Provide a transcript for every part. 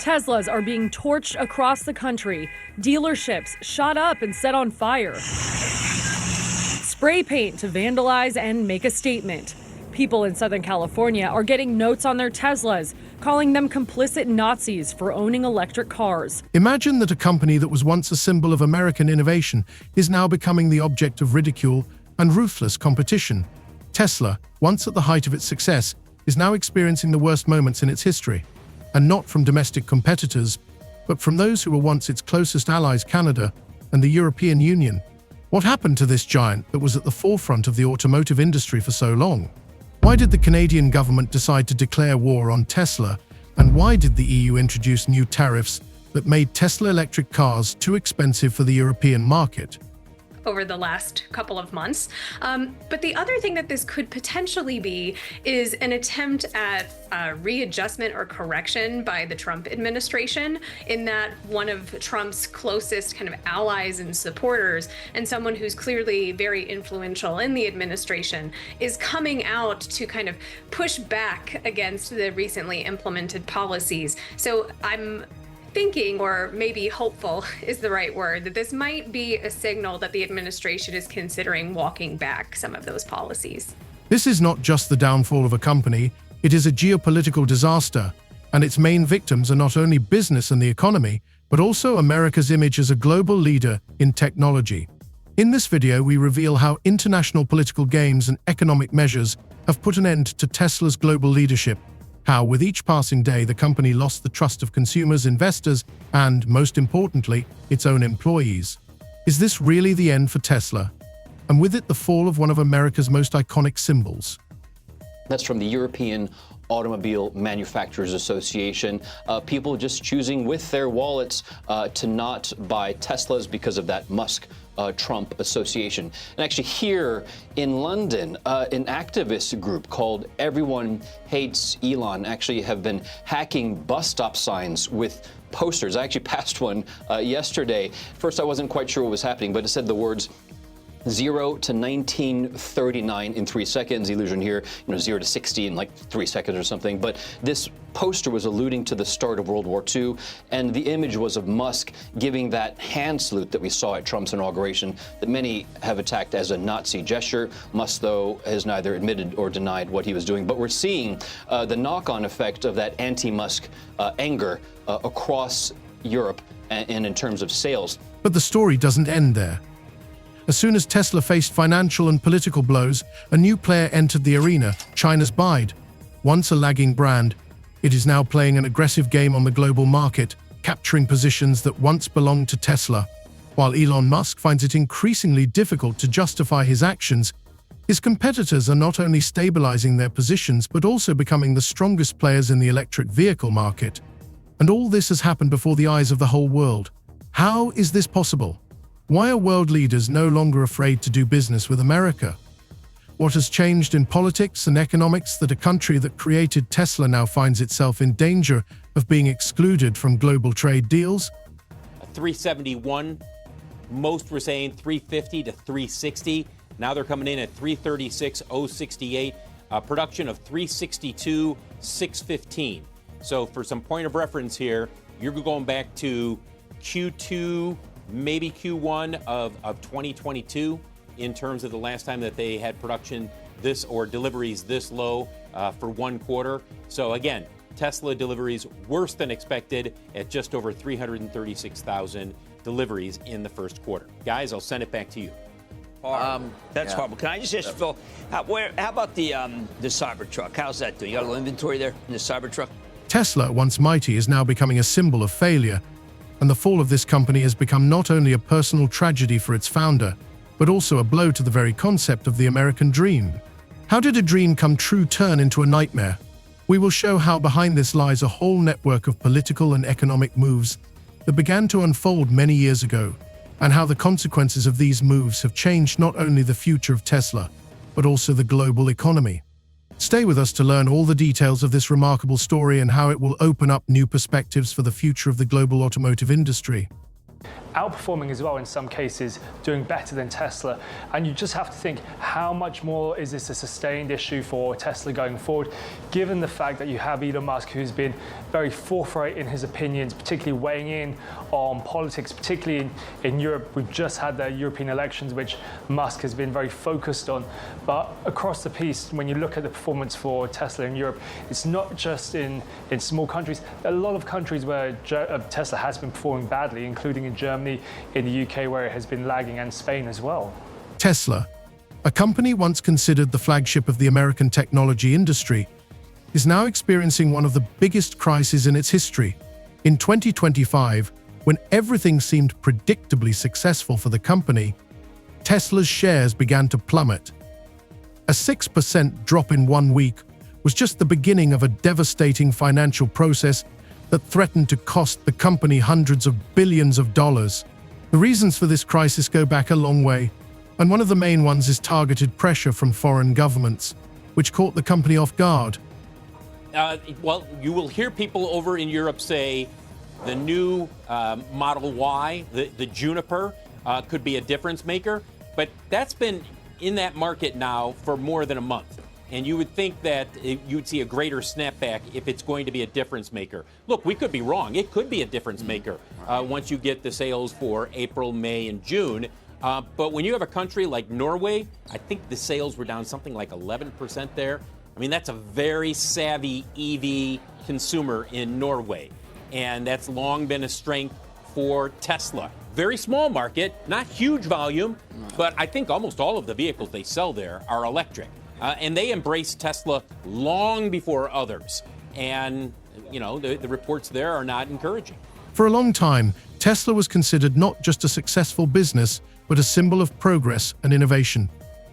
Teslas are being torched across the country. Dealerships shot up and set on fire. Spray paint to vandalize and make a statement. People in Southern California are getting notes on their Teslas, calling them complicit Nazis for owning electric cars. Imagine that a company that was once a symbol of American innovation is now becoming the object of ridicule and ruthless competition. Tesla, once at the height of its success, is now experiencing the worst moments in its history, and not from domestic competitors, but from those who were once its closest allies, Canada and the European Union. What happened to this giant that was at the forefront of the automotive industry for so long? Why did the Canadian government decide to declare war on Tesla, and why did the EU introduce new tariffs that made Tesla electric cars too expensive for the European market? Over the last couple of months. But the other thing that this could potentially be is an attempt at readjustment or correction by the Trump administration, in that one of Trump's closest kind of allies and supporters, and someone who's clearly very influential in the administration, is coming out to kind of push back against the recently implemented policies. So I'm thinking, or maybe hopeful is the right word, that this might be a signal that the administration is considering walking back some of those policies. This is not just the downfall of a company, it is a geopolitical disaster, and its main victims are not only business and the economy, but also America's image as a global leader in technology. In this video, we reveal how international political games and economic measures have put an end to Tesla's global leadership, how with each passing day the company lost the trust of consumers, investors, and, most importantly, its own employees. Is this really the end for Tesla? And with it, the fall of one of America's most iconic symbols. That's from the European Automobile Manufacturers Association. People just choosing with their wallets to not buy Teslas because of that Musk-Trump association. And actually here in London, an activist group called Everyone Hates Elon actually have been hacking bus stop signs with posters. I actually passed one yesterday. First, I wasn't quite sure what was happening, but it said the words 0 to 1939 in 3 seconds. Illusion here, 0 to 60 in like 3 seconds or something. But this poster was alluding to the start of World War II, and the image was of Musk giving that hand salute that we saw at Trump's inauguration that many have attacked as a Nazi gesture. Musk, though, has neither admitted or denied what he was doing. But we're seeing the knock-on effect of that anti-Musk anger across Europe and in terms of sales. But the story doesn't end there. As soon as Tesla faced financial and political blows, a new player entered the arena, China's BYD. Once a lagging brand, it is now playing an aggressive game on the global market, capturing positions that once belonged to Tesla. While Elon Musk finds it increasingly difficult to justify his actions, his competitors are not only stabilizing their positions but also becoming the strongest players in the electric vehicle market. And all this has happened before the eyes of the whole world. How is this possible? Why are world leaders no longer afraid to do business with America? What has changed in politics and economics that a country that created Tesla now finds itself in danger of being excluded from global trade deals? 371, most were saying 350 to 360. Now they're coming in at 336,068, production of 362,615. So for some point of reference here, you're going back to Q2, maybe Q1 of 2022 in terms of the last time that they had production this or deliveries this low for one quarter. So again, Tesla deliveries worse than expected at just over 336,000 deliveries in the first quarter. Guys, I'll send it back to you. That's horrible. Can I just ask Phil, how about the Cybertruck? How's that doing? You got a little inventory there in the Cybertruck? Tesla, once mighty, is now becoming a symbol of failure, and the fall of this company has become not only a personal tragedy for its founder, but also a blow to the very concept of the American dream. How did a dream come true turn into a nightmare? We will show how behind this lies a whole network of political and economic moves that began to unfold many years ago, and how the consequences of these moves have changed not only the future of Tesla, but also the global economy. Stay with us to learn all the details of this remarkable story and how it will open up new perspectives for the future of the global automotive industry. outperforming as well in some cases, doing better than Tesla. And you just have to think, how much more is this a sustained issue for Tesla going forward, given the fact that you have Elon Musk, who's been very forthright in his opinions, particularly weighing in on politics, particularly in Europe. We've just had the European elections, which Musk has been very focused on. But across the piece, when you look at the performance for Tesla in Europe, it's not just in small countries. A lot of countries where Tesla has been performing badly, including in Germany, in the UK, where it has been lagging, and Spain as well. Tesla, a company once considered the flagship of the American technology industry, is now experiencing one of the biggest crises in its history. In 2025, when everything seemed predictably successful for the company, Tesla's shares began to plummet. A 6% drop in 1 week was just the beginning of a devastating financial process that threatened to cost the company hundreds of billions of dollars. The reasons for this crisis go back a long way, and one of the main ones is targeted pressure from foreign governments, which caught the company off guard. Well, you will hear people over in Europe say the new Model Y, the Juniper, could be a difference maker, but that's been in that market now for more than a month. And you would think that you'd see a greater snapback if it's going to be a difference maker. Look, we could be wrong. It could be a difference maker once you get the sales for April, May, and June. But when you have a country like Norway, I think the sales were down something like 11% there. I mean, that's a very savvy EV consumer in Norway. And that's long been a strength for Tesla. Very small market, not huge volume, but I think almost all of the vehicles they sell there are electric. And they embraced Tesla long before others. And, you know, the reports there are not encouraging. For a long time, Tesla was considered not just a successful business, but a symbol of progress and innovation.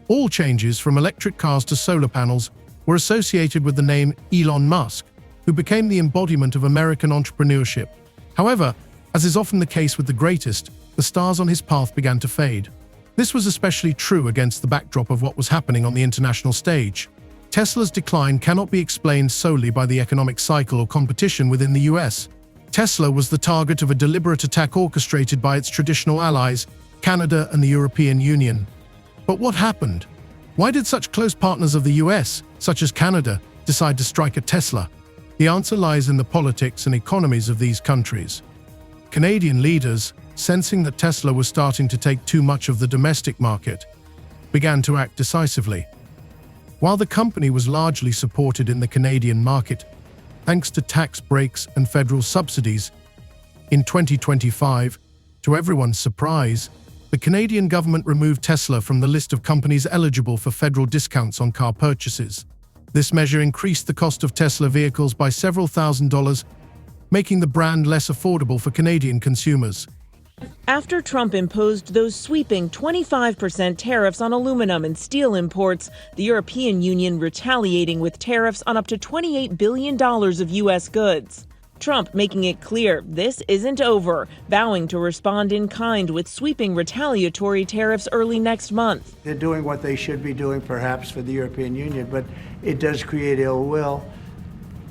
All changes from electric cars to solar panels were associated with the name Elon Musk, who became the embodiment of American entrepreneurship. However, as is often the case with the greatest, the stars on his path began to fade. This was especially true against the backdrop of what was happening on the international stage. Tesla's decline cannot be explained solely by the economic cycle or competition within the US. Tesla was the target of a deliberate attack orchestrated by its traditional allies, Canada and the European Union. But what happened? Why did such close partners of the US, such as Canada, decide to strike at Tesla? The answer lies in the politics and economies of these countries. Canadian leaders, sensing that Tesla was starting to take too much of the domestic market, began to act decisively. While the company was largely supported in the Canadian market, thanks to tax breaks and federal subsidies, in 2025, to everyone's surprise, the Canadian government removed Tesla from the list of companies eligible for federal discounts on car purchases. This measure increased the cost of Tesla vehicles by several $1,000s, making the brand less affordable for Canadian consumers. After Trump imposed those sweeping 25% tariffs on aluminum and steel imports, the European Union retaliating with tariffs on up to $28 billion of U.S. goods. Trump making it clear this isn't over, vowing to respond in kind with sweeping retaliatory tariffs early next month. They're doing what they should be doing, perhaps, for the European Union, but it does create ill will.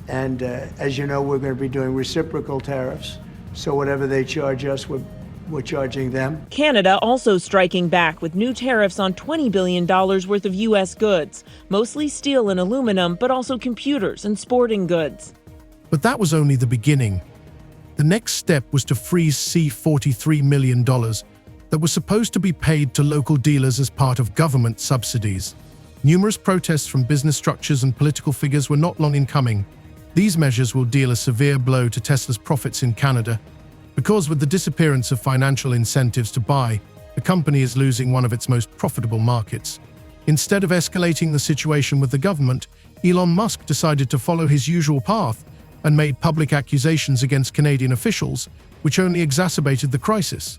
And as you know, we're going to be doing reciprocal tariffs. So whatever they charge us, we're charging them. Canada also striking back with new tariffs on $20 billion worth of U.S. goods, mostly steel and aluminum, but also computers and sporting goods. But that was only the beginning. The next step was to freeze $43 million that was supposed to be paid to local dealers as part of government subsidies. Numerous protests from business structures and political figures were not long in coming. These measures will deal a severe blow to Tesla's profits in Canada, because with the disappearance of financial incentives to buy, the company is losing one of its most profitable markets. Instead of escalating the situation with the government, Elon Musk decided to follow his usual path and made public accusations against Canadian officials, which only exacerbated the crisis.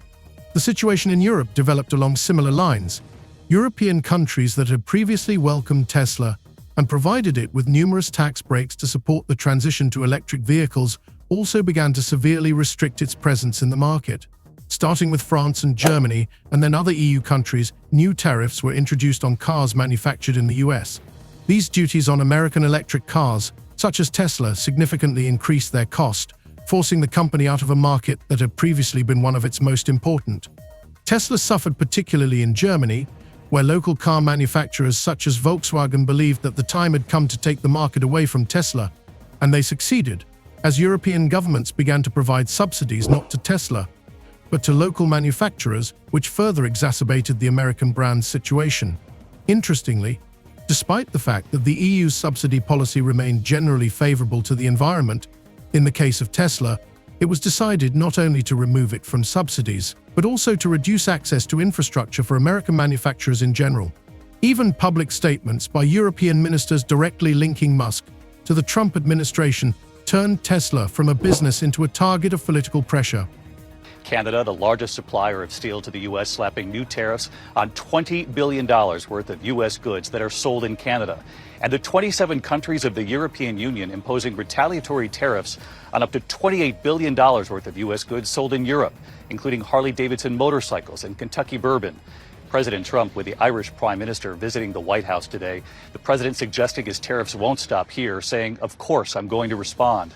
The situation in Europe developed along similar lines. European countries that had previously welcomed Tesla and provided it with numerous tax breaks to support the transition to electric vehicles also began to severely restrict its presence in the market. Starting with France and Germany, and then other EU countries, new tariffs were introduced on cars manufactured in the US. These duties on American electric cars, such as Tesla, significantly increased their cost, forcing the company out of a market that had previously been one of its most important. Tesla suffered particularly in Germany, where local car manufacturers such as Volkswagen believed that the time had come to take the market away from Tesla, and they succeeded, as European governments began to provide subsidies not to Tesla, but to local manufacturers, which further exacerbated the American brand's situation. Interestingly, despite the fact that the EU's subsidy policy remained generally favorable to the environment, in the case of Tesla, it was decided not only to remove it from subsidies, but also to reduce access to infrastructure for American manufacturers in general. Even public statements by European ministers directly linking Musk to the Trump administration turned Tesla from a business into a target of political pressure. Canada, the largest supplier of steel to the U.S., slapping new tariffs on $20 billion worth of U.S. goods that are sold in Canada. And the 27 countries of the European Union imposing retaliatory tariffs on up to $28 billion worth of U.S. goods sold in Europe, including Harley-Davidson motorcycles and Kentucky bourbon. President Trump with the Irish Prime Minister visiting the White House today. The president suggesting his tariffs won't stop here, saying, "Of course, I'm going to respond."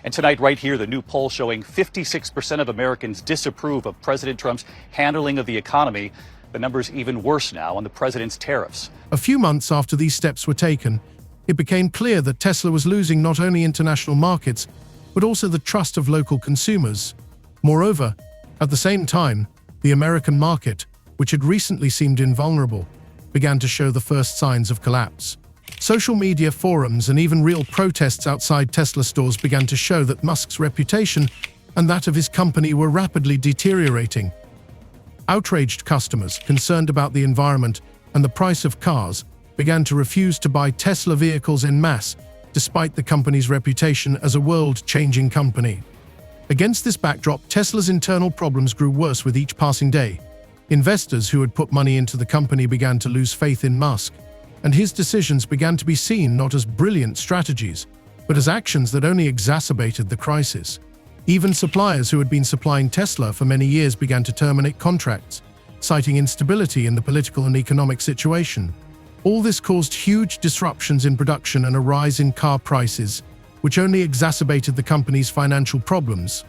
And tonight, right here, the new poll showing 56% of Americans disapprove of President Trump's handling of the economy. The number's even worse now on the president's tariffs. A few months after these steps were taken, it became clear that Tesla was losing not only international markets, but also the trust of local consumers. Moreover, at the same time, the American market, which had recently seemed invulnerable, began to show the first signs of collapse. Social media forums and even real protests outside Tesla stores began to show that Musk's reputation and that of his company were rapidly deteriorating. Outraged customers, concerned about the environment and the price of cars, began to refuse to buy Tesla vehicles en masse, despite the company's reputation as a world-changing company. Against this backdrop, Tesla's internal problems grew worse with each passing day. Investors who had put money into the company began to lose faith in Musk, and his decisions began to be seen not as brilliant strategies, but as actions that only exacerbated the crisis. Even suppliers who had been supplying Tesla for many years began to terminate contracts, citing instability in the political and economic situation. All this caused huge disruptions in production and a rise in car prices, which only exacerbated the company's financial problems.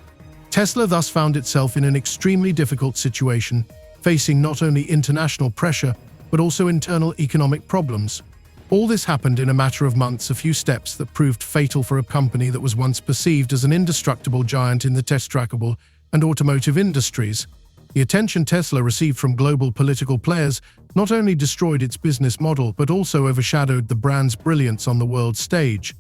Tesla thus found itself in an extremely difficult situation, facing not only international pressure, but also internal economic problems. All this happened in a matter of months, a few steps that proved fatal for a company that was once perceived as an indestructible giant in the tech-trackable and automotive industries. The attention Tesla received from global political players not only destroyed its business model, but also overshadowed the brand's brilliance on the world stage.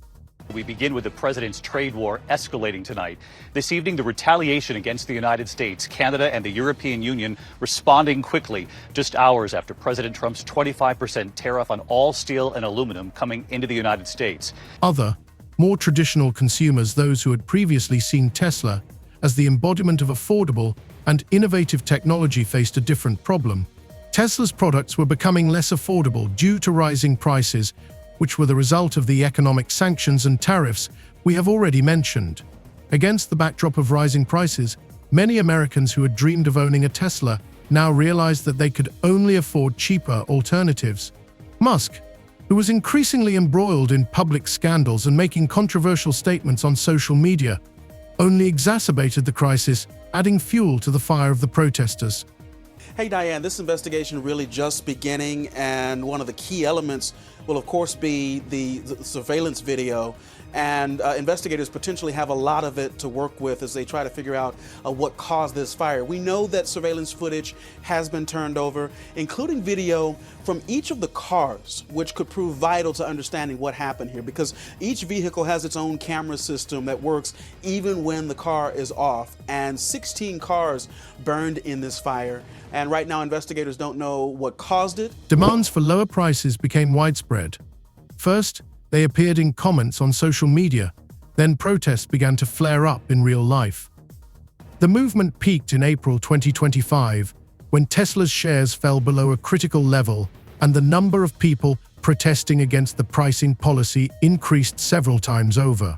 We begin with the president's trade war escalating tonight. This evening, the retaliation against the United States, Canada, and the European Union responding quickly, just hours after President Trump's 25% tariff on all steel and aluminum coming into the United States. Other, more traditional consumers, those who had previously seen Tesla as the embodiment of affordable and innovative technology, faced a different problem. Tesla's products were becoming less affordable due to rising prices, which were the result of the economic sanctions and tariffs we have already mentioned. Against the backdrop of rising prices, many Americans who had dreamed of owning a Tesla now realized that they could only afford cheaper alternatives. Musk, who was increasingly embroiled in public scandals and making controversial statements on social media, only exacerbated the crisis, adding fuel to the fire of the protesters. Hey Diane, this investigation really just beginning, and one of the key elements will of course be the surveillance video, and investigators potentially have a lot of it to work with as they try to figure out what caused this fire. We know that surveillance footage has been turned over, including video from each of the cars, which could prove vital to understanding what happened here, because each vehicle has its own camera system that works even when the car is off, and 16 cars burned in this fire. And right now, investigators don't know what caused it. Demands for lower prices became widespread. First, they appeared in comments on social media, then protests began to flare up in real life. The movement peaked in April 2025, when Tesla's shares fell below a critical level, and the number of people protesting against the pricing policy increased several times over.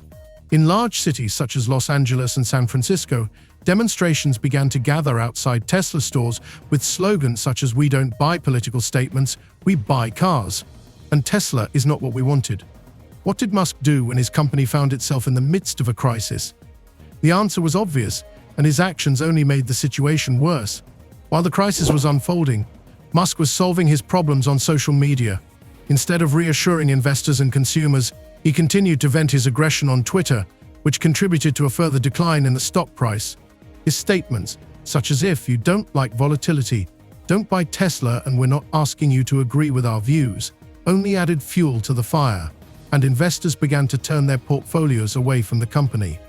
In large cities such as Los Angeles and San Francisco, demonstrations began to gather outside Tesla stores with slogans such as "We don't buy political statements, we buy cars," and "Tesla is not what we wanted." What did Musk do when his company found itself in the midst of a crisis? The answer was obvious, and his actions only made the situation worse. While the crisis was unfolding, Musk was solving his problems on social media. Instead of reassuring investors and consumers, he continued to vent his aggression on Twitter, which contributed to a further decline in the stock price. His statements, such as "If you don't like volatility, don't buy Tesla and we're not asking you to agree with our views," only added fuel to the fire, and investors began to turn their portfolios away from the company.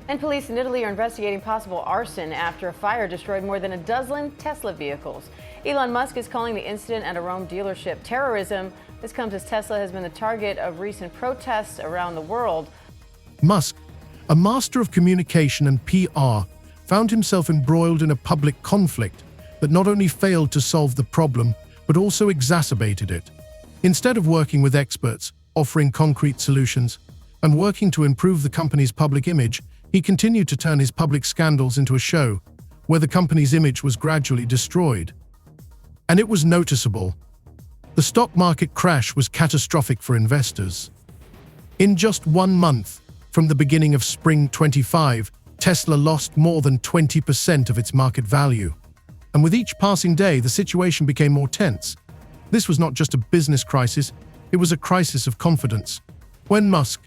And police in Italy are investigating possible arson after a fire destroyed more than a dozen Tesla vehicles. Elon Musk is calling the incident at a Rome dealership terrorism. This comes as Tesla has been the target of recent protests around the world. Musk, a master of communication and PR, found himself embroiled in a public conflict that not only failed to solve the problem, but also exacerbated it. Instead of working with experts, offering concrete solutions, and working to improve the company's public image, he continued to turn his public scandals into a show where the company's image was gradually destroyed. And it was noticeable. The stock market crash was catastrophic for investors. In just 1 month, from the beginning of spring 25, Tesla lost more than 20% of its market value. And with each passing day, the situation became more tense. This was not just a business crisis, it was a crisis of confidence. When Musk,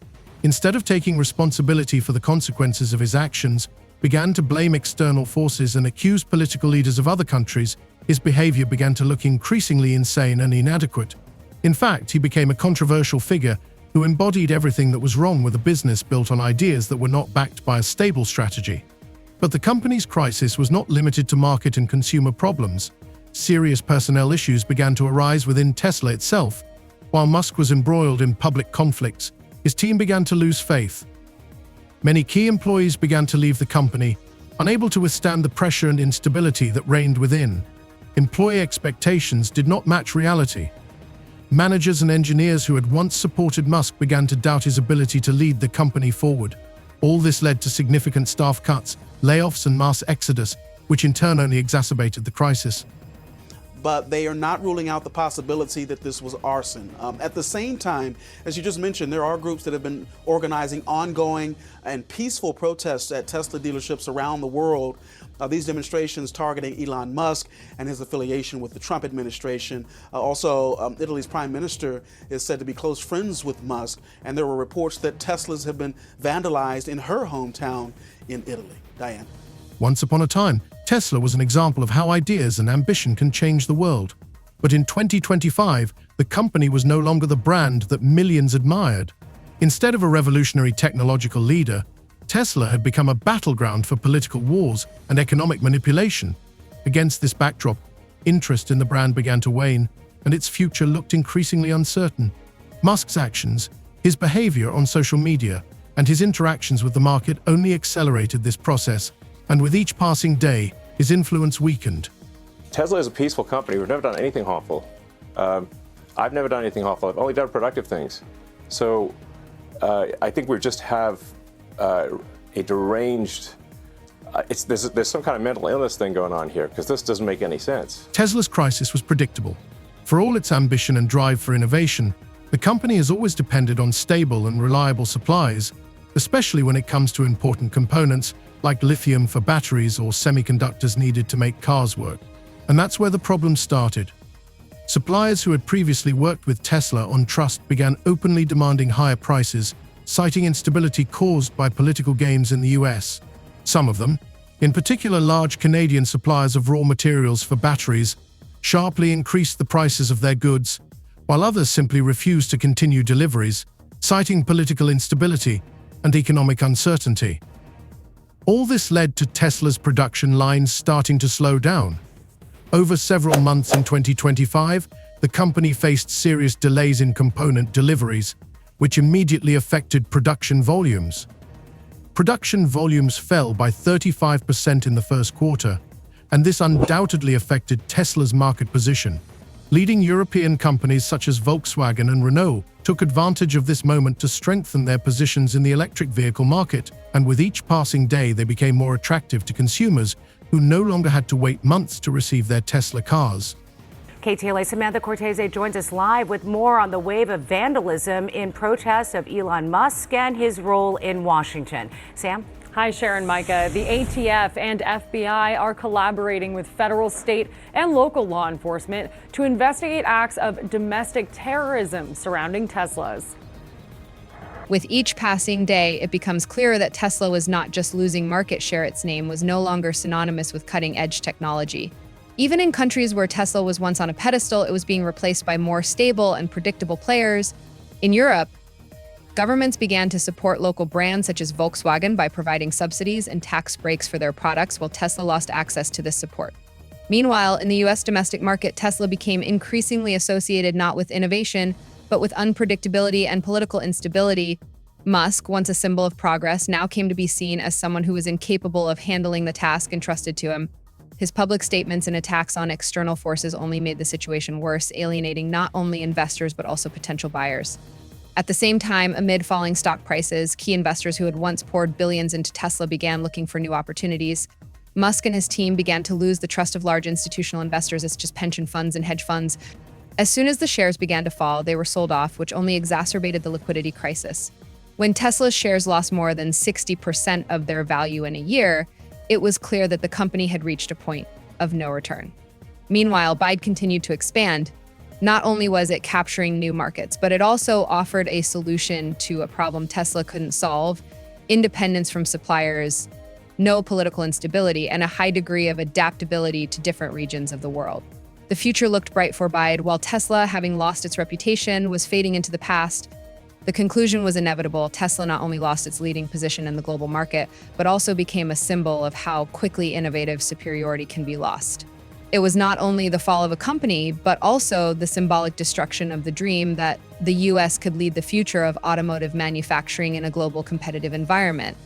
instead of taking responsibility for the consequences of his actions, began to blame external forces and accuse political leaders of other countries, his behavior began to look increasingly insane and inadequate. In fact, he became a controversial figure who embodied everything that was wrong with a business built on ideas that were not backed by a stable strategy. But the company's crisis was not limited to market and consumer problems. Serious personnel issues began to arise within Tesla itself. While Musk was embroiled in public conflicts, his team began to lose faith. Many key employees began to leave the company, unable to withstand the pressure and instability that reigned within. Employee expectations did not match reality. Managers and engineers who had once supported Musk began to doubt his ability to lead the company forward. All this led to significant staff cuts, layoffs, and mass exodus, which in turn only exacerbated the crisis. But they are not ruling out the possibility that this was arson. At the same time, as you just mentioned, there are groups that have been organizing ongoing and peaceful protests at Tesla dealerships around the world. These demonstrations targeting Elon Musk and his affiliation with the Trump administration. Italy's prime minister is said to be close friends with Musk, and there were reports that Teslas have been vandalized in her hometown in Italy. Diane. Once upon a time, Tesla was an example of how ideas and ambition can change the world. But in 2025, the company was no longer the brand that millions admired. Instead of a revolutionary technological leader, Tesla had become a battleground for political wars and economic manipulation. Against this backdrop, interest in the brand began to wane, and its future looked increasingly uncertain. Musk's actions, his behavior on social media, and his interactions with the market only accelerated this process, and with each passing day, his influence weakened. Tesla is a peaceful company. We've never done anything harmful. I've never done anything harmful. I've only done productive things. So I think we just have a deranged, there's some kind of mental illness thing going on here, because this doesn't make any sense. Tesla's crisis was predictable. For all its ambition and drive for innovation, the company has always depended on stable and reliable supplies, especially when it comes to important components like lithium for batteries or semiconductors needed to make cars work. And that's where the problem started. Suppliers who had previously worked with Tesla on trust began openly demanding higher prices, citing instability caused by political games in the US. Some of them, in particular large Canadian suppliers of raw materials for batteries, sharply increased the prices of their goods, while others simply refused to continue deliveries, citing political instability and economic uncertainty. All this led to Tesla's production lines starting to slow down. Over several months in 2025, the company faced serious delays in component deliveries, which immediately affected production volumes. Production volumes fell by 35% in the first quarter, and this undoubtedly affected Tesla's market position. Leading European companies such as Volkswagen and Renault took advantage of this moment to strengthen their positions in the electric vehicle market, and with each passing day they became more attractive to consumers who no longer had to wait months to receive their Tesla cars. KTLA's Samantha Cortese joins us live with more on the wave of vandalism in protest of Elon Musk and his role in Washington. Sam? Hi, Sharon, Micah. The ATF and FBI are collaborating with federal, state, and local law enforcement to investigate acts of domestic terrorism surrounding Teslas. With each passing day, it becomes clearer that Tesla was not just losing market share, its name was no longer synonymous with cutting-edge technology. Even in countries where Tesla was once on a pedestal, it was being replaced by more stable and predictable players. In Europe, governments began to support local brands such as Volkswagen by providing subsidies and tax breaks for their products, while Tesla lost access to this support. Meanwhile, in the U.S. domestic market, Tesla became increasingly associated not with innovation, but with unpredictability and political instability. Musk, once a symbol of progress, now came to be seen as someone who was incapable of handling the task entrusted to him. His public statements and attacks on external forces only made the situation worse, alienating not only investors but also potential buyers. At the same time, amid falling stock prices, key investors who had once poured billions into Tesla began looking for new opportunities. Musk and his team began to lose the trust of large institutional investors, such as pension funds and hedge funds. As soon as the shares began to fall, they were sold off, which only exacerbated the liquidity crisis. When Tesla's shares lost more than 60% of their value in a year, it was clear that the company had reached a point of no return. Meanwhile, Biden continued to expand. Not only was it capturing new markets, but it also offered a solution to a problem Tesla couldn't solve: independence from suppliers, no political instability, and a high degree of adaptability to different regions of the world. The future looked bright for Biden, while Tesla, having lost its reputation, was fading into the past. The conclusion was inevitable. Tesla not only lost its leading position in the global market, but also became a symbol of how quickly innovative superiority can be lost. It was not only the fall of a company, but also the symbolic destruction of the dream that the U.S. could lead the future of automotive manufacturing in a global competitive environment.